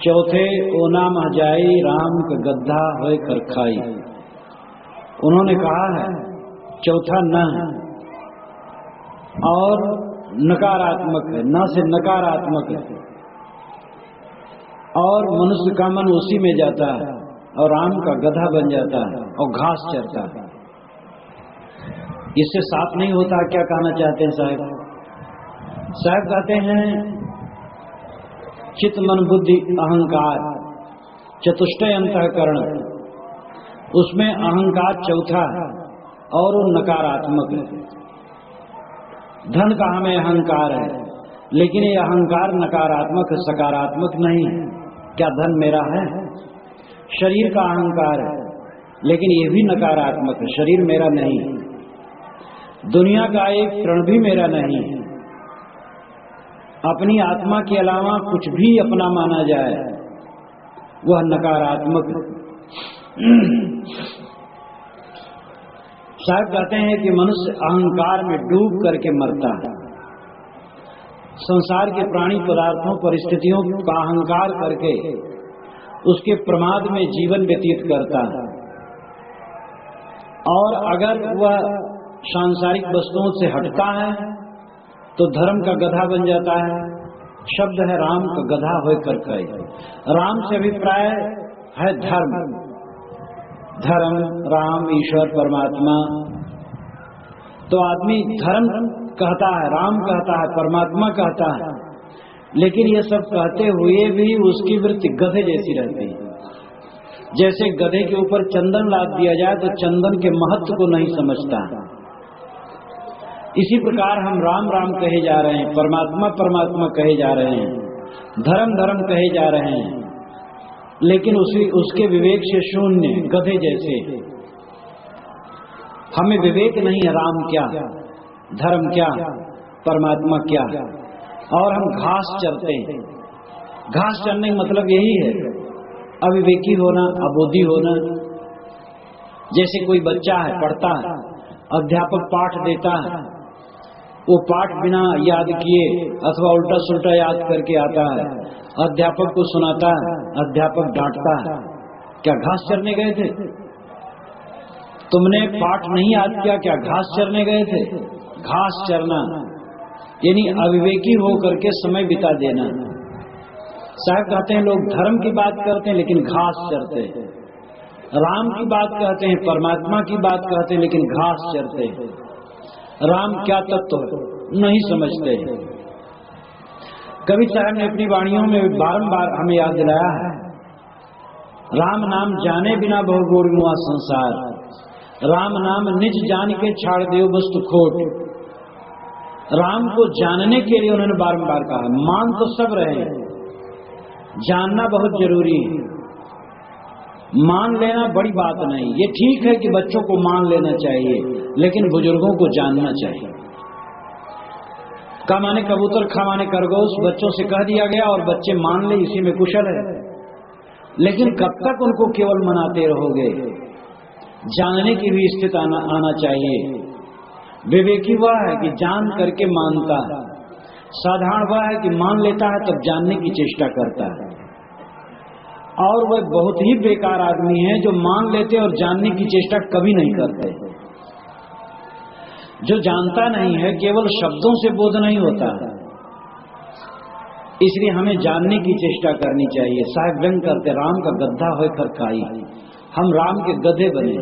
चौथे ओना मह जाई राम का गद्दा होए कर खाई। उन्होंने कहा है चौथा न है और नकारात्मक है, न से नकारात्मक है और मनुष्य का मन उसी में जाता है और राम का गधा बन जाता है और घास चरता है। इससे साफ नहीं होता। क्या कहना चाहते हैं साहब? साहब कहते हैं चित्त मन बुद्धि अहंकार चतुष्टय अंतःकरण, उसमें अहंकार चौथा है और वो नकारात्मक है। धन का हमें अहंकार है, लेकिन ये अहंकार नकारात्मक है, सकारात्मक नहीं है। क्या धन मेरा है? शरीर का अहंकार है, लेकिन ये भी नकारात्मक है, शरीर मेरा नहीं है। दुनिया का एक क्षण भी मेरा नहीं है। अपनी आत्मा के अलावा कुछ भी अपना माना जाए वह नकारात्मक है। साहब कहते हैं कि मनुष्य अहंकार में डूब करके मरता है। संसार के प्राणी पदार्थों परिस्थितियों का अहंकार करके उसके प्रमाद में जीवन व्यतीत करता है और अगर वह सांसारिक वस्तुओं से हटता है तो धर्म का गधा बन जाता है। शब्द है राम का गधा होकर खाई। राम से अभिप्राय है धर्म, धर्म राम ईश्वर परमात्मा। तो आदमी धर्म कहता है, राम कहता है, परमात्मा कहता है, लेकिन ये सब कहते हुए भी उसकी वृत्ति गधे जैसी रहती है। जैसे गधे के ऊपर चंदन लाद दिया जाए तो चंदन के महत्व को नहीं समझता। इसी प्रकार हम राम राम कहे जा रहे हैं, परमात्मा परमात्मा कहे जा रहे हैं, धर्म धर्म कहे जा रहे हैं, लेकिन उसके विवेक से शून्य, गधे जैसे। हमें विवेक नहीं है राम क्या, धर्म क्या, परमात्मा क्या, और हम घास चरते हैं। घास चरने का मतलब यही है अविवेकी होना, अबोधी होना। जैसे कोई बच्चा है, पढ़ता है, अध्यापक पाठ देता है, वो पाठ बिना याद किए अथवा उल्टा सुल्टा याद करके आता है, अध्यापक को सुनाता है, अध्यापक डांटता है। क्या घास चरने गए थे? तुमने पाठ नहीं याद किया, क्या घास चरने गए थे? घास चरना यानी अविवेकी हो करके समय बिता देना। साहब कहते हैं लोग धर्म की बात करते हैं लेकिन घास चरते हैं, राम की बात कहते हैं, परमात्मा की बात कहते हैं, लेकिन घास चरते हैं। राम क्या तत्व है नहीं समझते। कवि साहब ने अपनी वाणियों में बारंबार हमें याद दिलाया है, राम नाम जाने बिना बहु गोर मुआ संसार, राम नाम निज जान के छाड़ देव वस्तु खोट। राम को जानने के लिए उन्होंने बारंबार कहा। मान तो सब रहे हैं, जानना बहुत जरूरी है। मान लेना बड़ी बात नहीं। ये ठीक है कि बच्चों को मान लेना चाहिए, लेकिन बुजुर्गों को जानना चाहिए। का माने कबूतर, खा माने खरगोश, बच्चों से कह दिया गया और बच्चे मान ले, इसी में कुशल है। लेकिन कब तक उनको केवल मनाते रहोगे? जानने की भी स्थिति आना चाहिए। विवेकी वह है कि जान करके मानता है, साधारण वह है कि मान लेता है तब जानने की चेष्टा करता है। और वह बहुत ही बेकार आदमी है जो मान लेते और जानने की चेष्टा कभी नहीं करते। जो जानता नहीं है, केवल शब्दों से बोध नहीं होता है। इसलिए हमें जानने की चेष्टा करनी चाहिए। साहब व्यंग करते राम का गद्दा होकर खाई। हम राम के गधे बने,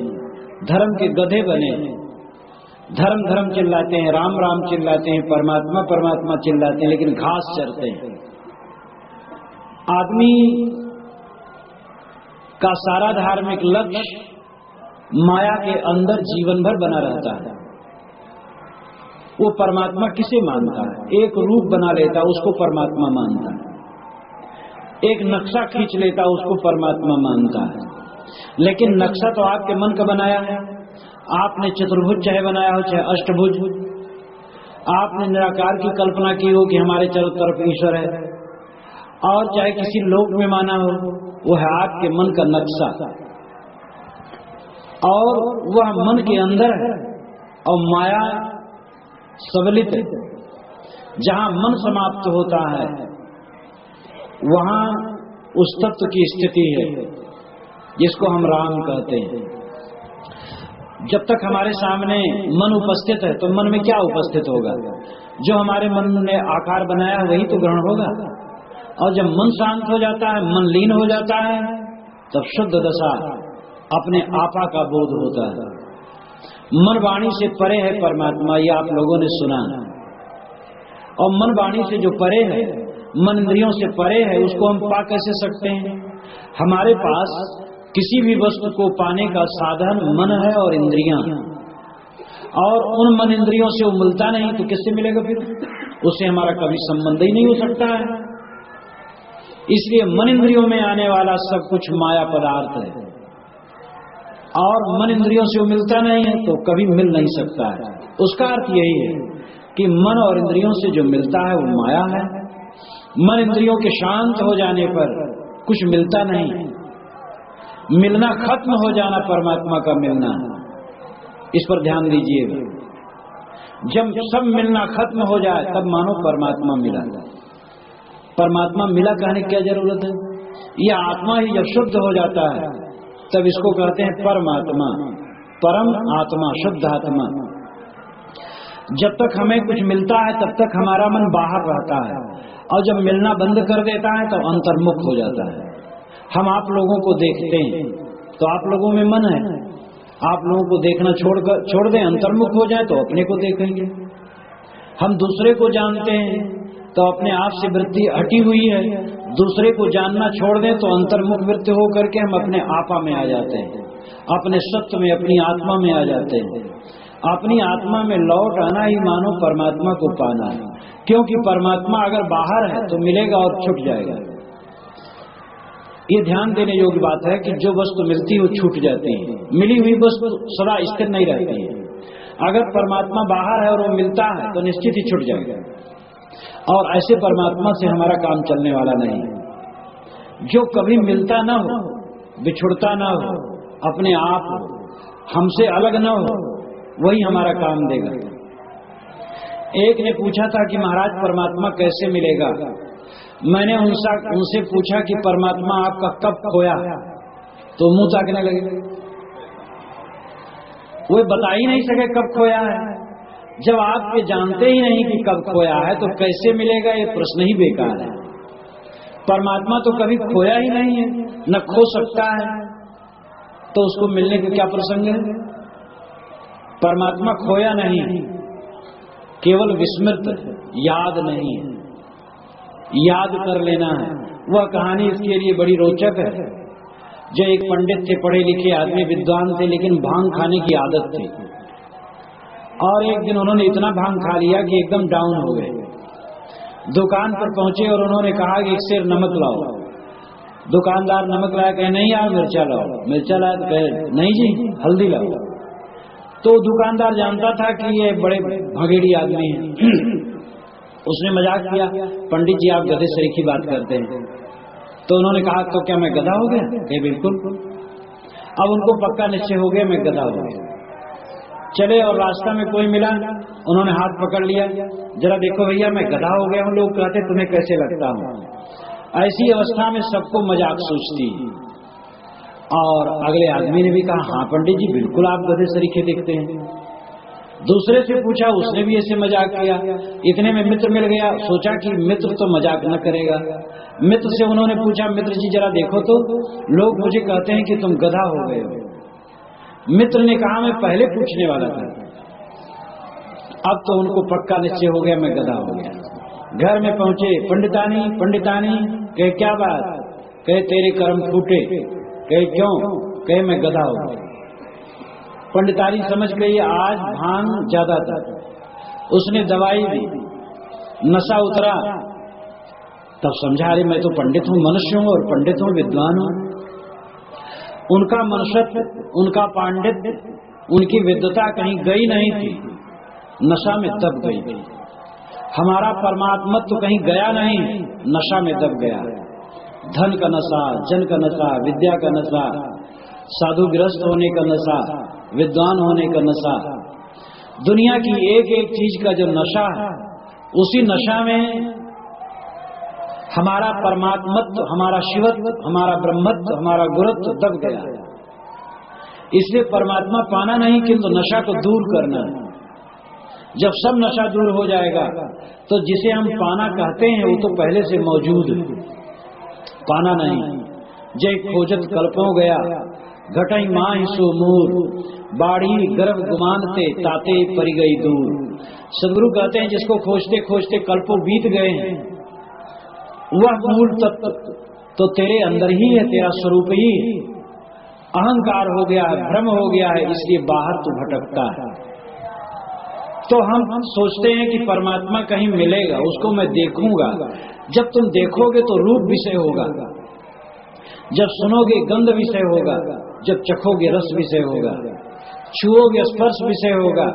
धर्म के गधे बने। धर्म धर्म चिल्लाते हैं, राम राम चिल्लाते हैं, परमात्मा परमात्मा चिल्लाते हैं, लेकिन घास चरते हैं। आदमी का सारा धार्मिक लक्ष्य माया के अंदर जीवन भर बना रहता है। वो परमात्मा किसे मानता है? एक रूप बना लेता उसको परमात्मा मानता है, एक नक्शा खींच लेता उसको परमात्मा मानता है। लेकिन नक्शा तो आपके मन का बनाया है। आपने चतुर्भुज चाहे बनाया हो चाहे अष्टभुज, आपने निराकार की कल्पना की हो कि हमारे चारों तरफ ईश्वर है, और चाहे किसी लोक में माना हो, वो है आपके मन का नक्शा। और वह मन के अंदर है और माया सबलित है। जहां मन समाप्त होता है वहां उस तत्व की स्थिति है जिसको हम राम कहते हैं। जब तक हमारे सामने मन उपस्थित है तो मन में क्या उपस्थित होगा? जो हमारे मन ने आकार बनाया वही तो ग्रहण होगा। और जब मन शांत हो जाता है, मन लीन हो जाता है, तब शुद्ध दशा अपने आपा का बोध होता है। मन वाणी से परे है परमात्मा, ये आप लोगों ने सुना। और मन वाणी से जो परे है, मन इंद्रियों से परे है, उसको हम पा कैसे सकते हैं? हमारे पास किसी भी वस्तु को पाने का साधन मन है और इंद्रियां, और उन मन इंद्रियों से वो मिलता नहीं तो किससे मिलेगा? फिर उससे हमारा कभी संबंध ही नहीं हो सकता है। इसलिए मन इंद्रियों में आने वाला सब कुछ माया पदार्थ है, और मन इंद्रियों से वो मिलता नहीं है तो कभी मिल नहीं सकता है। उसका अर्थ यही है कि मन और इंद्रियों से जो मिलता है वो माया है। मन इंद्रियों के शांत हो जाने पर कुछ मिलता नहीं, मिलना खत्म हो जाना परमात्मा का मिलना है। इस पर ध्यान दीजिएगा। जब सब मिलना खत्म हो जाए तब मानो परमात्मा मिला। परमात्मा मिला कहने की क्या जरूरत है? यह आत्मा ही जब शुद्ध हो जाता है तब इसको कहते हैं परमात्मा, परम आत्मा, शुद्ध आत्मा। जब तक हमें कुछ मिलता है तब तक हमारा मन बाहर रहता है, और जब मिलना बंद कर देता है तो अंतर्मुख हो जाता है। हम आप लोगों को देखते हैं तो आप लोगों में मन है, आप लोगों को देखना छोड़ दें, अंतर्मुख हो जाए तो अपने को देखेंगे। हम दूसरे को जानते हैं तो अपने आप से वृत्ति हटी हुई है, दूसरे को जानना छोड़ दें तो अंतर्मुख वृत्ति होकर के हम अपने आपा में आ जाते हैं, अपने सत्य में, अपनी आत्मा में आ जाते हैं। अपनी आत्मा में लौट आना ही मानो परमात्मा को पाना है, क्योंकि परमात्मा अगर बाहर है तो मिलेगा और छूट जाएगा। ये ध्यान देने योग्य बात है कि जो वस्तु मिलती है वो छूट जाती है, मिली हुई वस्तु सदा स्थिर नहीं रहती है। अगर परमात्मा बाहर है और वो मिलता है तो निश्चित ही छूट जाएगा, और ऐसे परमात्मा से हमारा काम चलने वाला नहीं। जो कभी मिलता ना हो, बिछुड़ता ना हो, अपने आप हमसे अलग ना हो, वही हमारा काम देगा। एक ने पूछा था कि महाराज परमात्मा कैसे मिलेगा? मैंने उनसे पूछा कि परमात्मा आपका कब खोया? तो मुंह ताकने लगे, वो बता ही नहीं सके कब खोया है। जब आप ये जानते ही नहीं कि कब खोया है तो कैसे मिलेगा? ये प्रश्न ही बेकार है। परमात्मा तो कभी खोया ही नहीं है, न खो सकता है, तो उसको मिलने का क्या प्रसंग है? परमात्मा खोया नहीं, केवल विस्मृत, याद नहीं है, याद कर लेना है। वह कहानी इसके लिए बड़ी रोचक है। जो एक पंडित थे, पढ़े लिखे आदमी, विद्वान थे, लेकिन भांग खाने की आदत थी। और एक दिन उन्होंने इतना भांग खा लिया कि एकदम डाउन हो गए। दुकान पर पहुंचे और उन्होंने कहा कि एक सेर नमक लाओ। दुकानदार नमक लाया, कहे नहीं यार मिर्चा लाओ। मिर्चा लाया तो कहे नहीं जी हल्दी लाओ। तो दुकानदार जानता था कि ये बड़े भगेड़ी आदमी हैं। उसने मजाक किया, पंडित जी आप गधे सरीखी बात करते हैं। तो उन्होंने कहा तो क्या मैं गधा हो गया? कहे बिल्कुल। अब उनको पक्का निश्चय हो गया मैं गधा हो गया। चले और रास्ता में कोई मिला, उन्होंने हाथ पकड़ लिया, जरा देखो भैया मैं गधा हो गया हूं। लोग कहते तुम्हें कैसे लगता हूं? ऐसी अवस्था में सबको मजाक सूझती। और अगले आदमी ने भी कहा हाँ पंडित जी बिल्कुल आप गधे सरीखे दिखते हैं। दूसरे से पूछा, उसने भी ऐसे मजाक किया। इतने में मित्र मिल गया, सोचा कि मित्र तो मजाक न करेगा। मित्र से उन्होंने पूछा, मित्र जी जरा देखो तो लोग मुझे कहते हैं कि तुम गधा हो गए हो। मित्र ने कहा मैं पहले पूछने वाला था। अब तो उनको पक्का निश्चय हो गया मैं गधा हो गया। घर में पहुंचे, पंडितानी पंडितानी, कहे क्या बात? कहे तेरे कर्म फूटे। कहे क्यों? कहे मैं गधा हो गया। पंडितानी समझ गई आज भांग ज्यादा था। उसने दवाई दी, नशा उतरा, तब समझा अरे मैं तो पंडित हूं, मनुष्य हूं और पंडित हूं, विद्वान हूं। उनका मनुष्यत्व, उनका पांडित्य, उनकी विद्वता कहीं गई नहीं थी, नशा में दब गई थी। हमारा परमात्मत्व तो कहीं गया नहीं, नशा में दब गया। धन का नशा, जन का नशा, विद्या का नशा, साधु गृहस्थ होने का नशा, विद्वान होने का नशा, दुनिया की एक एक चीज का जो नशा है, उसी नशा में हमारा परमात्मत्व, हमारा शिवत्व, हमारा ब्रह्मत्व, हमारा गुरुत्व दब गया। इसलिए परमात्मा पाना नहीं, किंतु नशा को दूर करना है। जब सब नशा दूर हो जाएगा तो जिसे हम पाना कहते हैं वो तो पहले से मौजूद है, पाना नहीं। जय खोजत कल्पों गया घटई माहि सो मूर, बाड़ी गर्भ गुमानते ताते परी गई दूर। सदगुरु कहते हैं जिसको खोजते खोजते कल्पों बीत गए हैं, वह मूल तत्व तो तेरे अंदर ही है, तेरा स्वरूप ही। अहंकार हो गया है, भ्रम हो गया है, इसलिए बाहर तो भटकता है। तो हम सोचते हैं कि परमात्मा कहीं मिलेगा, उसको मैं देखूंगा। जब तुम देखोगे तो रूप विषय होगा, जब सुनोगे गंध विषय होगा, जब चखोगे रस विषय होगा, छुओगे स्पर्श विषय होगा,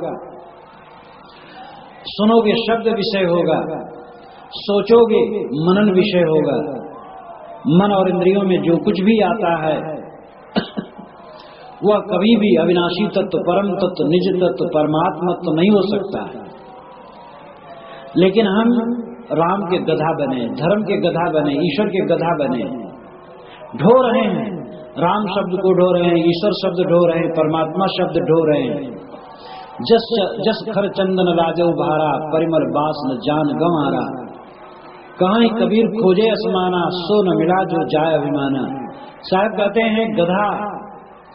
सुनोगे शब्द विषय होगा, सोचोगे मनन विषय होगा। मन और इंद्रियों में जो कुछ भी आता है वह कभी भी अविनाशी तत्व, परम तत्व, निज तत्व, परमात्मा तो नहीं हो सकता है। लेकिन हम राम के गधा बने, धर्म के गधा बने, ईश्वर के गधा बने, ढो रहे हैं। राम शब्द को ढो रहे हैं, ईश्वर शब्द ढो रहे हैं, परमात्मा शब्द ढो रहे हैं। जस खर चंदन लाजो भारा, परिमल बास न जान गंवारा। कहाँ कबीर खोजे असमाना, सो न मिला जो जाय अभिमाना। साहब कहते हैं गधा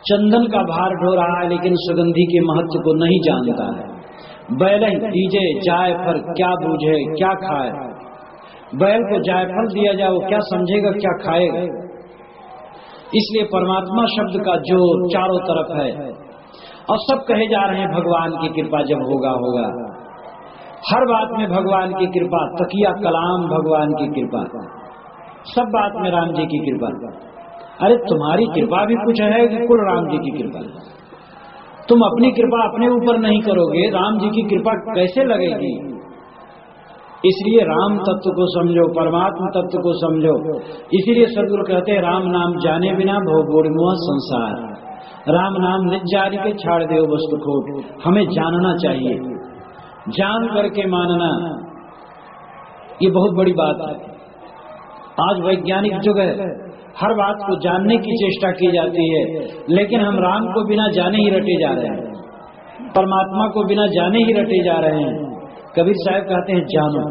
चंदन का भार ढो रहा है लेकिन सुगंधी के महत्व को नहीं जानता है। बैल दीजे जायफल क्या बूझे क्या खाए। बैल को जायफल दिया जाए वो क्या समझेगा क्या खाएगा। इसलिए परमात्मा शब्द का जो चारों तरफ है और सब कहे जा रहे हैं भगवान की कृपा जब होगा होगा। हर बात में भगवान की कृपा, तकिया कलाम भगवान की कृपा, सब बात में राम जी की कृपा। अरे तुम्हारी कृपा भी कुछ है कि कुल राम जी की कृपा। तुम अपनी कृपा अपने ऊपर नहीं करोगे, राम जी की कृपा कैसे लगेगी। इसलिए राम तत्व को समझो, परमात्मा तत्व को समझो। इसीलिए सदगुरु कहते हैं राम नाम जाने बिना भव बोड़मुआ संसार। राम नाम निज जारी के छाड़ दे वस्तु खोट। हमें जानना चाहिए, जान करके मानना ये बहुत बड़ी बात है। आज वैज्ञानिक युग है, हर बात को जानने की चेष्टा की जाती है, लेकिन हम राम को बिना जाने ही रटे जा रहे हैं, परमात्मा को बिना जाने ही रटे जा रहे हैं। कबीर साहब कहते हैं जानो,